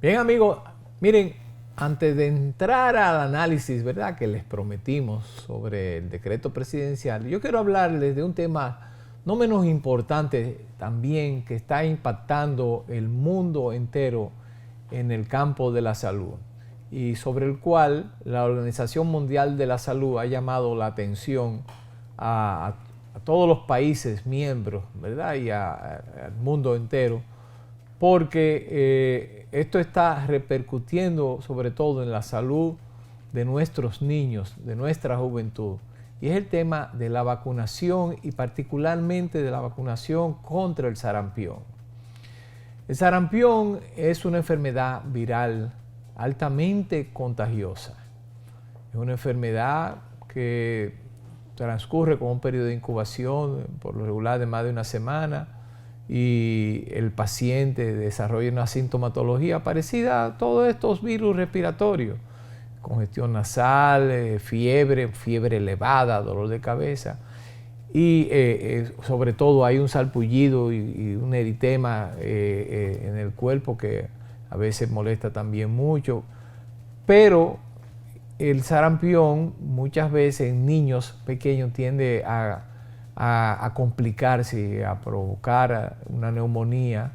Bien, amigos, miren, antes de entrar al análisis, ¿verdad?, que les prometimos sobre el decreto presidencial, yo quiero hablarles de un tema no menos importante también que está impactando el mundo entero en el campo de la salud y sobre el cual la Organización Mundial de la Salud ha llamado la atención a todos los países miembros, ¿verdad?, y al mundo entero, porque esto está repercutiendo sobre todo en la salud de nuestros niños, de nuestra juventud. Y es el tema de la vacunación y particularmente de la vacunación contra el sarampión. El sarampión es una enfermedad viral altamente contagiosa. Es una enfermedad que transcurre con un periodo de incubación por lo regular de más de una semana y el paciente desarrolla una sintomatología parecida a todos estos virus respiratorios: congestión nasal, fiebre elevada, dolor de cabeza y sobre todo hay un salpullido y un eritema en el cuerpo que a veces molesta también mucho. Pero el sarampión muchas veces en niños pequeños tiende a complicarse, a provocar una neumonía,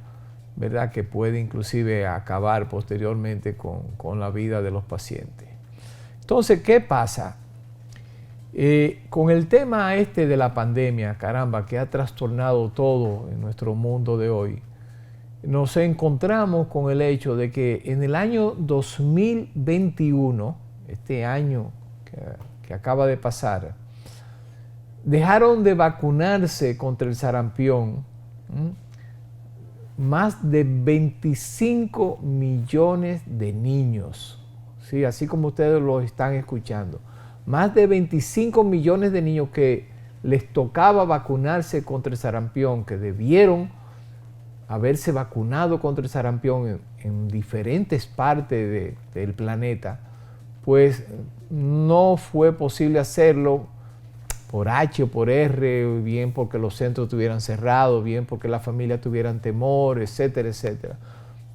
¿verdad?, que puede inclusive acabar posteriormente con la vida de los pacientes. Entonces, ¿qué pasa? Con el tema este de la pandemia, caramba, que ha trastornado todo en nuestro mundo de hoy, nos encontramos con el hecho de que en el año 2021, este año que acaba de pasar, dejaron de vacunarse contra el sarampión más de 25 millones de niños. Sí, así como ustedes lo están escuchando. Más de 25 millones de niños que les tocaba vacunarse contra el sarampión, que debieron haberse vacunado contra el sarampión en diferentes partes del planeta, pues no fue posible hacerlo por H o por R, bien porque los centros estuvieran cerrados, bien porque las familias tuvieran temor, etcétera, etcétera.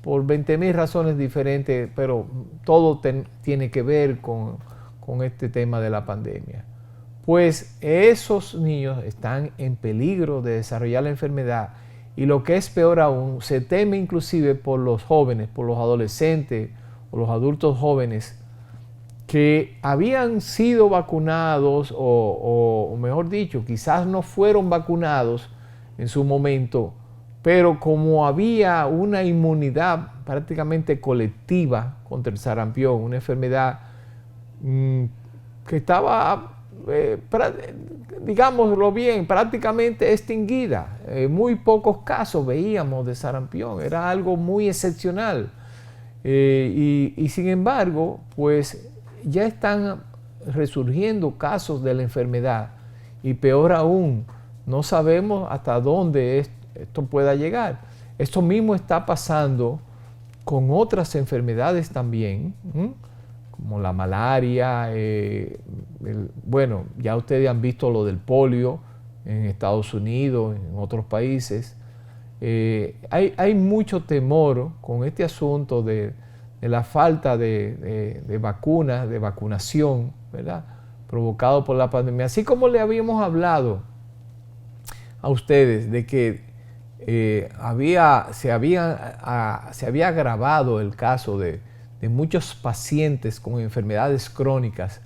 Por 20.000 razones diferentes, pero todo tiene que ver con este tema de la pandemia. Pues esos niños están en peligro de desarrollar la enfermedad y lo que es peor aún, se teme inclusive por los jóvenes, por los adolescentes o los adultos jóvenes que habían sido vacunados o mejor dicho, quizás no fueron vacunados en su momento, pero como había una inmunidad prácticamente colectiva contra el sarampión, una enfermedad que estaba, digámoslo bien, prácticamente extinguida. Muy pocos casos veíamos de sarampión, era algo muy excepcional. Y sin embargo, pues ya están resurgiendo casos de la enfermedad y peor aún, no sabemos hasta dónde esto pueda llegar. Esto mismo está pasando con otras enfermedades también, como la malaria, bueno, ya ustedes han visto lo del polio en Estados Unidos, en otros países. Hay mucho temor con este asunto de la falta de vacunas, de vacunación, ¿verdad?, provocado por la pandemia. Así como le habíamos hablado a ustedes de que se había agravado el caso de muchos pacientes con enfermedades crónicas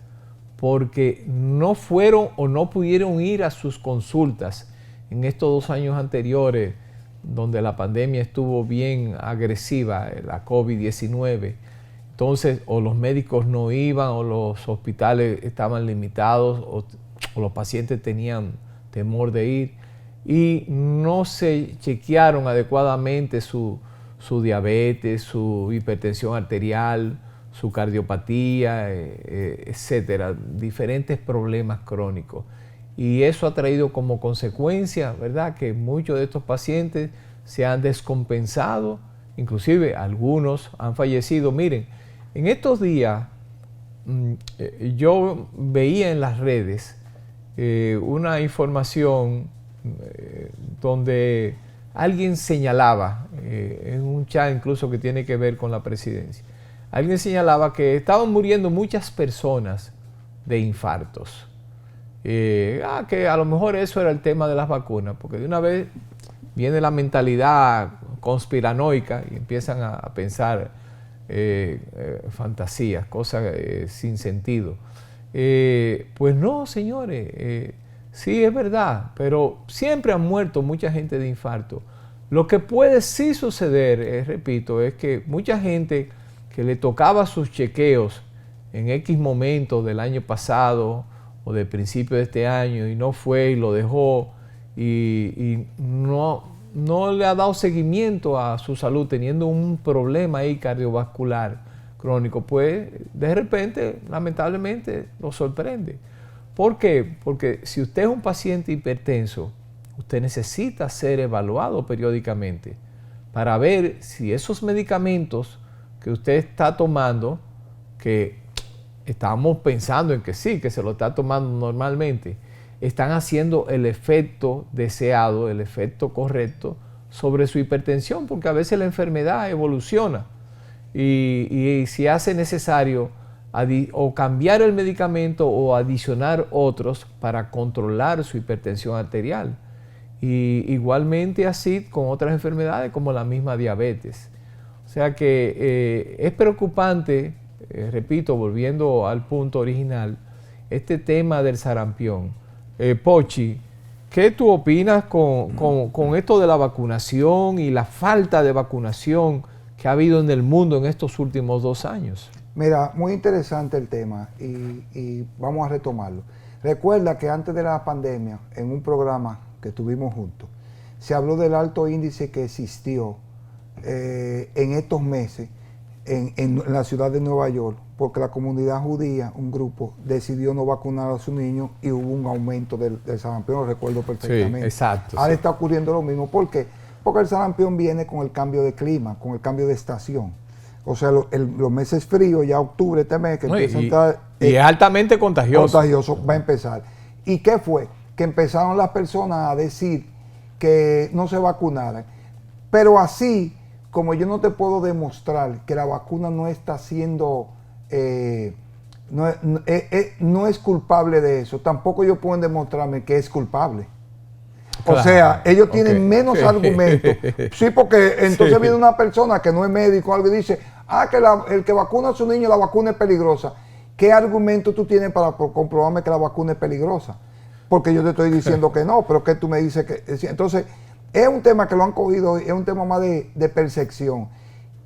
porque no fueron o no pudieron ir a sus consultas en estos 2 años anteriores, donde la pandemia estuvo bien agresiva, la COVID-19. Entonces, o los médicos no iban, o los hospitales estaban limitados, o los pacientes tenían temor de ir, y no se chequearon adecuadamente su diabetes, su hipertensión arterial, su cardiopatía, etcétera, diferentes problemas crónicos. Y eso ha traído como consecuencia, ¿verdad?, que muchos de estos pacientes se han descompensado, inclusive algunos han fallecido. Miren, en estos días yo veía en las redes una información donde alguien señalaba, en un chat incluso que tiene que ver con la presidencia, alguien señalaba que estaban muriendo muchas personas de infartos. Que a lo mejor eso era el tema de las vacunas, porque de una vez viene la mentalidad conspiranoica y empiezan a pensar fantasías, cosas sin sentido. Pues no, señores, sí es verdad, pero siempre han muerto mucha gente de infarto. Lo que puede sí suceder, repito, es que mucha gente que le tocaba sus chequeos en X momento del año pasado o de principio de este año y no fue y lo dejó y no le ha dado seguimiento a su salud teniendo un problema ahí cardiovascular crónico, pues de repente, lamentablemente, lo sorprende. ¿Por qué? Porque si usted es un paciente hipertenso, usted necesita ser evaluado periódicamente para ver si esos medicamentos que usted está tomando, que estamos pensando en que sí, que se lo está tomando normalmente, están haciendo el efecto deseado, el efecto correcto sobre su hipertensión, porque a veces la enfermedad evoluciona y si hace necesario o cambiar el medicamento o adicionar otros para controlar su hipertensión arterial. Y igualmente así con otras enfermedades como la misma diabetes. O sea que es preocupante, repito, volviendo al punto original, este tema del sarampión. Pochi, ¿qué tú opinas con esto de la vacunación y la falta de vacunación que ha habido en el mundo en estos últimos 2 años? Mira, muy interesante el tema y vamos a retomarlo. Recuerda que antes de la pandemia, en un programa que tuvimos juntos, se habló del alto índice que existió en estos meses en la ciudad de Nueva York, porque la comunidad judía, un grupo, decidió no vacunar a sus niños y hubo un aumento del sarampión, lo recuerdo perfectamente. Sí, exacto. Ahora sí. está ocurriendo lo mismo. ¿Por qué? Porque el sarampión viene con el cambio de clima, con el cambio de estación. O sea, los meses fríos, ya octubre, este mes, que empieza a entrar... y es altamente contagioso. Contagioso, va a empezar. ¿Y qué fue? Que empezaron las personas a decir que no se vacunaran. Pero así, como yo no te puedo demostrar que la vacuna no está siendo... no es culpable de eso, tampoco ellos pueden demostrarme que es culpable. Claro, o sea, ellos tienen menos argumentos. Sí, porque entonces viene una persona que no es médico algo y dice, que el que vacuna a su niño, la vacuna es peligrosa. ¿Qué argumento tú tienes para comprobarme que la vacuna es peligrosa? Porque yo te estoy diciendo que no, pero que tú me dices que... Entonces, es un tema que lo han cogido, es un tema más de percepción.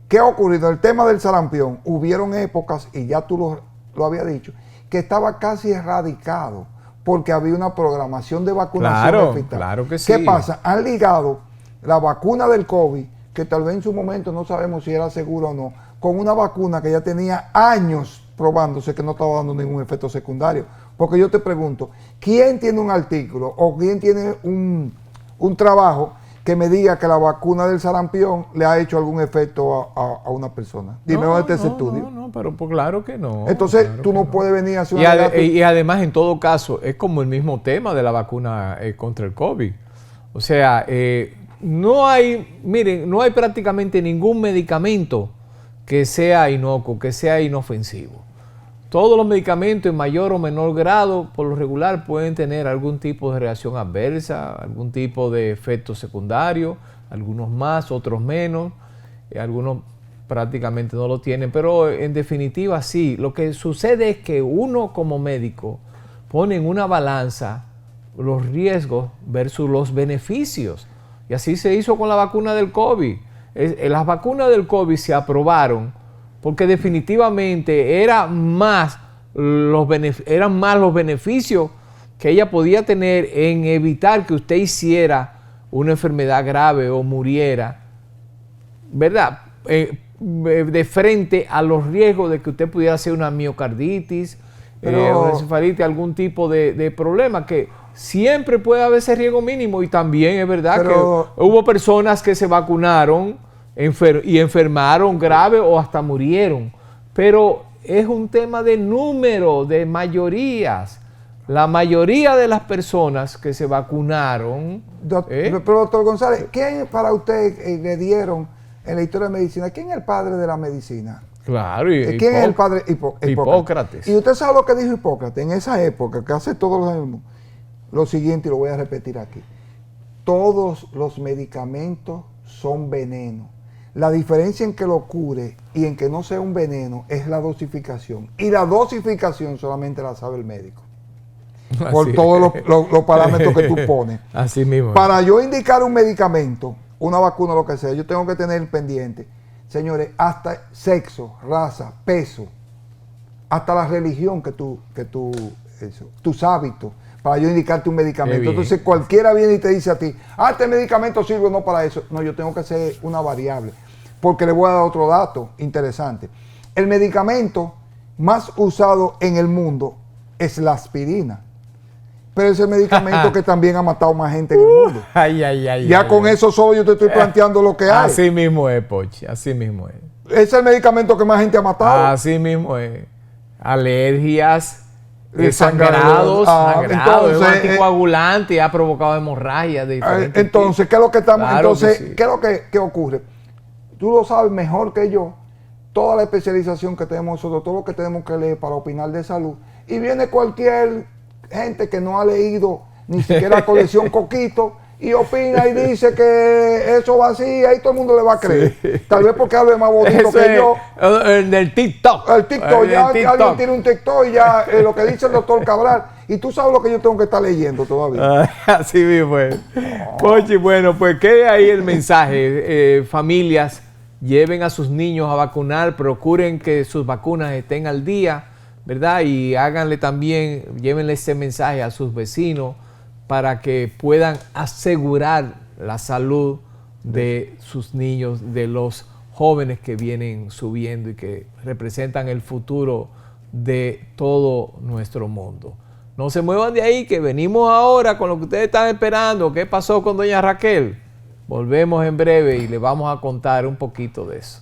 ¿Qué ha ocurrido? El tema del sarampión, hubieron épocas, y ya tú lo habías dicho, que estaba casi erradicado, porque había una programación de vacunación. Claro que sí. ¿Qué pasa? Han ligado la vacuna del COVID, que tal vez en su momento no sabemos si era segura o no, con una vacuna que ya tenía años probándose que no estaba dando ningún efecto secundario. Porque yo te pregunto, ¿quién tiene un artículo o quién tiene un trabajo que me diga que la vacuna del sarampión le ha hecho algún efecto a una persona? Dime dónde está ese estudio. No, pero pues claro que no. Entonces claro tú no puedes venir a hacer y además, en todo caso, es como el mismo tema de la vacuna contra el COVID. O sea, no hay prácticamente ningún medicamento que sea inocuo, que sea inofensivo. Todos los medicamentos en mayor o menor grado, por lo regular, pueden tener algún tipo de reacción adversa, algún tipo de efecto secundario, algunos más, otros menos, algunos prácticamente no lo tienen, pero en definitiva sí. Lo que sucede es que uno como médico pone en una balanza los riesgos versus los beneficios. Y así se hizo con la vacuna del COVID. Las vacunas del COVID se aprobaron porque definitivamente eran más los beneficios que ella podía tener en evitar que usted hiciera una enfermedad grave o muriera, ¿verdad? De frente a los riesgos de que usted pudiera hacer una miocarditis, una encefalitis, algún tipo de problema, que siempre puede haber ese riesgo mínimo. Y también es verdad que hubo personas que se vacunaron y enfermaron grave o hasta murieron, pero es un tema de número, de mayorías. la mayoría de las personas que se vacunaron... Pero doctor González, ¿quién para usted le dieron en la historia de medicina? ¿Quién es el padre de la medicina? Claro, ¿quién es el padre? Hipócrates. Y usted sabe lo que dijo Hipócrates en esa época, que hace todos los años. Lo siguiente, y lo voy a repetir aquí. Todos los medicamentos son veneno. La diferencia en que lo cure y en que no sea un veneno es la dosificación. Y la dosificación solamente la sabe el médico. Por todos los parámetros que tú pones. Así mismo. Para yo indicar un medicamento, una vacuna, lo que sea, yo tengo que tener pendiente, señores, hasta sexo, raza, peso, hasta la religión tus hábitos, para yo indicarte un medicamento. Entonces cualquiera viene y te dice a ti, este medicamento sirve o no para eso. No, yo tengo que hacer una variable, porque le voy a dar otro dato interesante. El medicamento más usado en el mundo es la aspirina. Pero es el medicamento que también ha matado más gente en el mundo. Ya con eso solo yo te estoy planteando lo que hay. Así mismo es, Pochi, así mismo es. Es el medicamento que más gente ha matado. Así mismo es. Alergias, sangrados, es un anticoagulante y ha provocado hemorragias de diferentes entonces, ¿qué es lo que estamos? Claro entonces, que sí. ¿qué es lo que ocurre? Tú lo sabes mejor que yo, toda la especialización que tenemos nosotros, todo lo que tenemos que leer para opinar de salud, y viene cualquier gente que no ha leído ni siquiera la colección Coquito y opina y dice que eso va así, ahí todo el mundo le va a creer. Sí. Tal vez porque hable más bonito que yo. El del TikTok. El TikTok, alguien tiene un TikTok y ya lo que dice el doctor Cabral. Y tú sabes lo que yo tengo que estar leyendo todavía. Así mismo es. Pochi, bueno, pues quede ahí el mensaje. Familias, lleven a sus niños a vacunar, procuren que sus vacunas estén al día, ¿verdad? Y háganle también, llévenle ese mensaje a sus vecinos para que puedan asegurar la salud de sus niños, de los jóvenes que vienen subiendo y que representan el futuro de todo nuestro mundo. No se muevan de ahí, que venimos ahora con lo que ustedes están esperando. ¿Qué pasó con doña Raquel? Volvemos en breve y les vamos a contar un poquito de eso.